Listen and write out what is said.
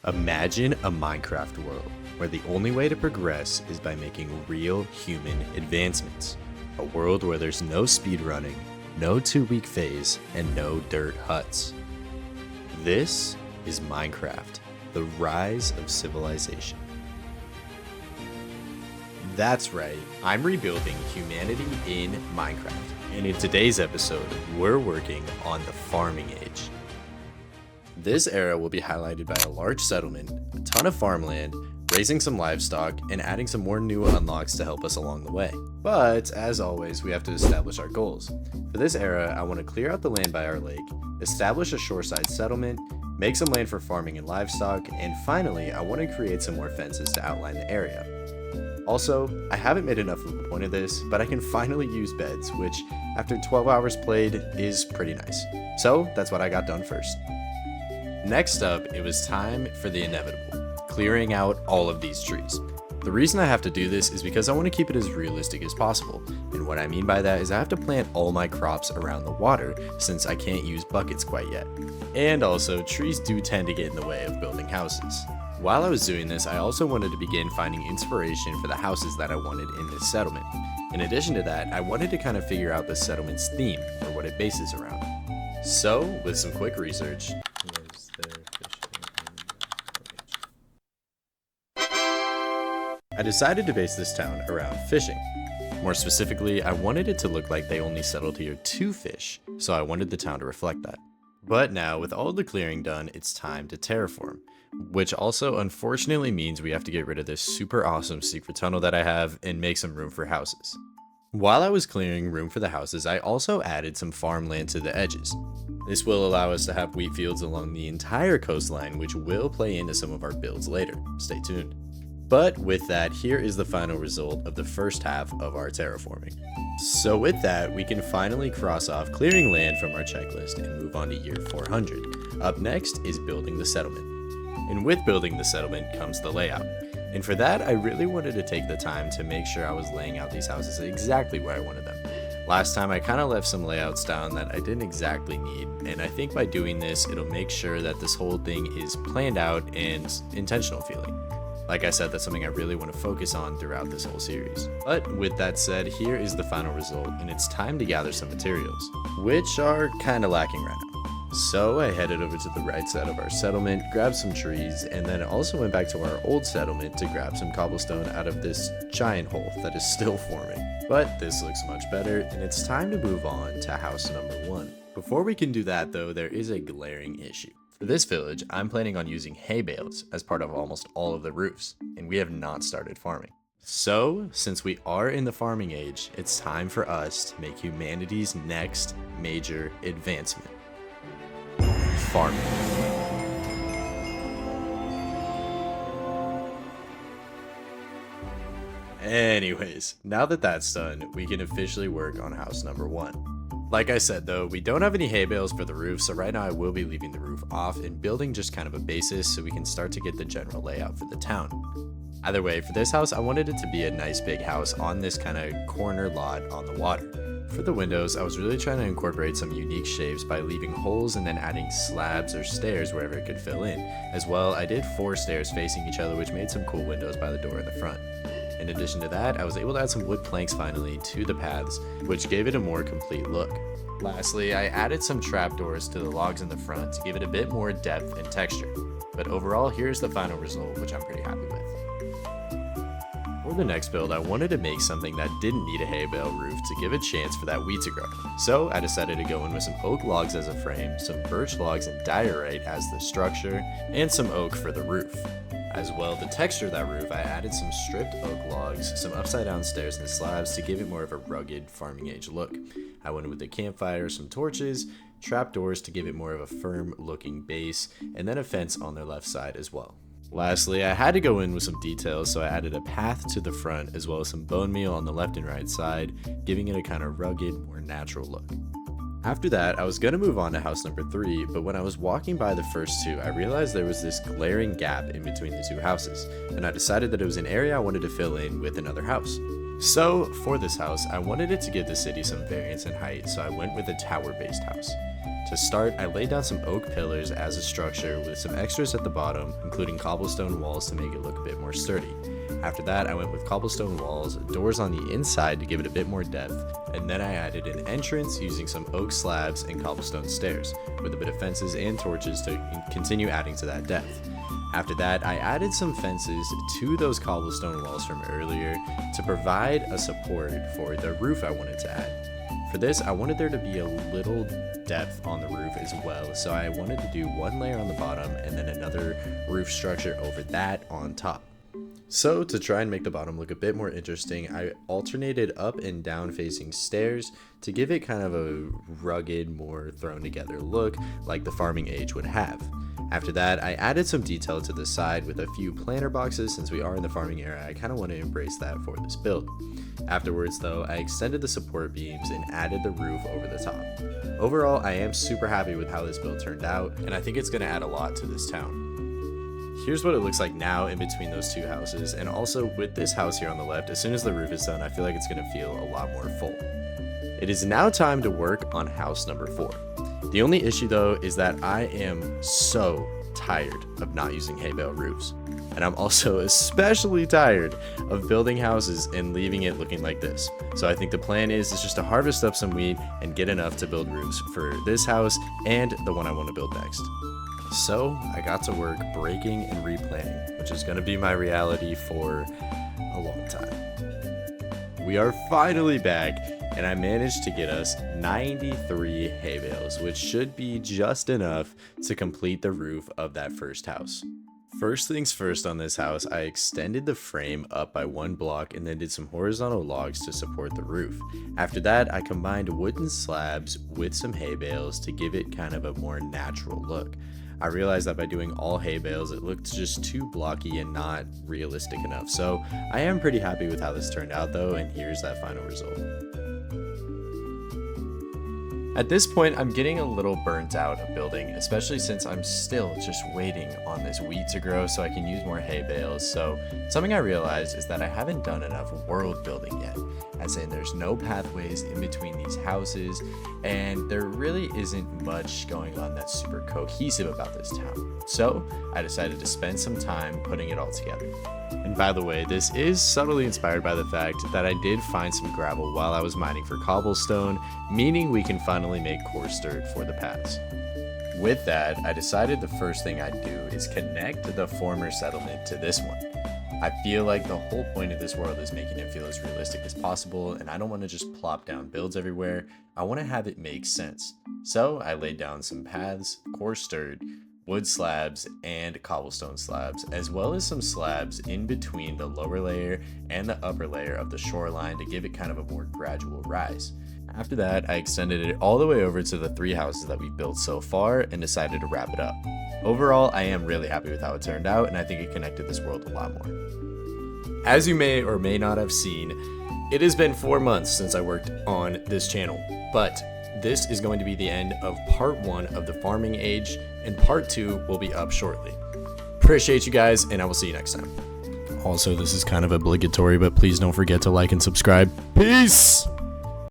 Imagine a Minecraft world where the only way to progress is by making real human advancements. A world where there's no speedrunning, no 2-week phase, and no dirt huts. This is Minecraft, the rise of civilization. That's right, I'm rebuilding humanity in Minecraft. And in today's episode, we're working on the farming age. This era will be highlighted by a large settlement, a ton of farmland, raising some livestock, and adding some more new unlocks to help us along the way. But, as always, we have to establish our goals. For this era, I want to clear out the land by our lake, establish a shoreside settlement, make some land for farming and livestock, and finally, I want to create some more fences to outline the area. Also, I haven't made enough of a point of this, but I can finally use beds, which, after 12 hours played, is pretty nice. So, that's what I got done first. Next up, it was time for the inevitable, clearing out all of these trees. The reason I have to do this is because I want to keep it as realistic as possible, and what I mean by that is I have to plant all my crops around the water since I can't use buckets quite yet. And also, trees do tend to get in the way of building houses. While I was doing this, I also wanted to begin finding inspiration for the houses that I wanted in this settlement. In addition to that, I wanted to kind of figure out the settlement's theme, or what it bases around. So, with some quick research, I decided to base this town around fishing. More specifically, I wanted it to look like they only settled here to fish, so I wanted the town to reflect that. But now, with all the clearing done, it's time to terraform, which also unfortunately means we have to get rid of this super awesome secret tunnel that I have and make some room for houses. While I was clearing room for the houses, I also added some farmland to the edges. This will allow us to have wheat fields along the entire coastline, which will play into some of our builds later. Stay tuned. But with that, here is the final result of the first half of our terraforming. So with that, we can finally cross off clearing land from our checklist and move on to year 400. Up next is building the settlement. And with building the settlement comes the layout. And for that, I really wanted to take the time to make sure I was laying out these houses exactly where I wanted them. Last time I kind of left some layouts down that I didn't exactly need, and I think by doing this, it'll make sure that this whole thing is planned out and intentional feeling. Like I said, that's something I really want to focus on throughout this whole series. But with that said, here is the final result, and it's time to gather some materials, which are kind of lacking right now. So I headed over to the right side of our settlement, grabbed some trees, and then also went back to our old settlement to grab some cobblestone out of this giant hole that is still forming. But this looks much better, and it's time to move on to house number 1. Before we can do that though, there is a glaring issue. For this village, I'm planning on using hay bales as part of almost all of the roofs, and we have not started farming. So, since we are in the farming age, it's time for us to make humanity's next major advancement. Farming. Anyways, now that that's done, we can officially work on house number 1. Like I said though, we don't have any hay bales for the roof, so right now I will be leaving the roof off and building just kind of a basis so we can start to get the general layout for the town. Either way, for this house, I wanted it to be a nice big house on this kind of corner lot on the water. For the windows, I was really trying to incorporate some unique shapes by leaving holes and then adding slabs or stairs wherever it could fill in. As well, I did 4 stairs facing each other, which made some cool windows by the door in the front. In addition to that, I was able to add some wood planks finally to the paths, which gave it a more complete look. Lastly, I added some trapdoors to the logs in the front to give it a bit more depth and texture. But overall, here's the final result, which I'm pretty happy with. For the next build, I wanted to make something that didn't need a hay bale roof to give a chance for that wheat to grow. So I decided to go in with some oak logs as a frame, some birch logs and diorite as the structure, and some oak for the roof. As well, the texture of that roof, I added some stripped oak logs, some upside down stairs and slabs to give it more of a rugged farming age look. I went with a campfire, some torches, trapdoors to give it more of a firm looking base, and then a fence on their left side as well. Lastly, I had to go in with some details, so I added a path to the front as well as some bone meal on the left and right side, giving it a kind of rugged, more natural look. After that, I was going to move on to house number 3, but when I was walking by the first 2, I realized there was this glaring gap in between the 2 houses, and I decided that it was an area I wanted to fill in with another house. So, for this house, I wanted it to give the city some variance in height, so I went with a tower-based house. To start, I laid down some oak pillars as a structure with some extras at the bottom, including cobblestone walls to make it look a bit more sturdy. After that, I went with cobblestone walls, doors on the inside to give it a bit more depth, and then I added an entrance using some oak slabs and cobblestone stairs, with a bit of fences and torches to continue adding to that depth. After that, I added some fences to those cobblestone walls from earlier to provide a support for the roof I wanted to add. For this, I wanted there to be a little depth on the roof as well, so I wanted to do one layer on the bottom and then another roof structure over that on top. So to try and make the bottom look a bit more interesting, I alternated up and down facing stairs to give it kind of a rugged, more thrown together look like the farming age would have. After that, I added some detail to the side with a few planter boxes. Since we are in the farming era, I kind of want to embrace that for this build. Afterwards though, I extended the support beams and added the roof over the top. Overall, I am super happy with how this build turned out, and I think it's going to add a lot to this town. Here's what it looks like now in between those two houses, and also with this house here on the left. As soon as the roof is done, I feel like it's going to feel a lot more full. It is now time to work on house number 4. The only issue though is that I am so tired of not using hay bale roofs, and I'm also especially tired of building houses and leaving it looking like this. So I think the plan is just to harvest up some wheat and get enough to build roofs for this house and the one I want to build next. So I got to work breaking and replanting, which is going to be my reality for a long time. We are finally back, and I managed to get us 93 hay bales, which should be just enough to complete the roof of that first house. First things first on this house, I extended the frame up by 1 block and then did some horizontal logs to support the roof. After that, I combined wooden slabs with some hay bales to give it kind of a more natural look. I realized that by doing all hay bales, it looked just too blocky and not realistic enough. So I am pretty happy with how this turned out though, and here's that final result. At this point, I'm getting a little burnt out of building, especially since I'm still just waiting on this wheat to grow so I can use more hay bales. So something I realized is that I haven't done enough world building yet, as in there's no pathways in between these houses, and there really isn't much going on that's super cohesive about this town. So I decided to spend some time putting it all together. And by the way, this is subtly inspired by the fact that I did find some gravel while I was mining for cobblestone, meaning we can finally make coarse dirt for the paths. With that, I decided the first thing I'd do is connect the former settlement to this one. I feel like the whole point of this world is making it feel as realistic as possible, and I don't want to just plop down builds everywhere. I want to have it make sense. So I laid down some paths, coarse dirt, wood slabs, and cobblestone slabs, as well as some slabs in between the lower layer and the upper layer of the shoreline to give it kind of a more gradual rise. After that, I extended it all the way over to the 3 houses that we've built so far and decided to wrap it up. Overall, I am really happy with how it turned out, and I think it connected this world a lot more. As you may or may not have seen, it has been 4 months since I worked on this channel, but this is going to be the end of part 1 of the farming age, and part 2 will be up shortly. Appreciate you guys, and I will see you next time. Also, this is kind of obligatory, but please don't forget to like and subscribe. Peace!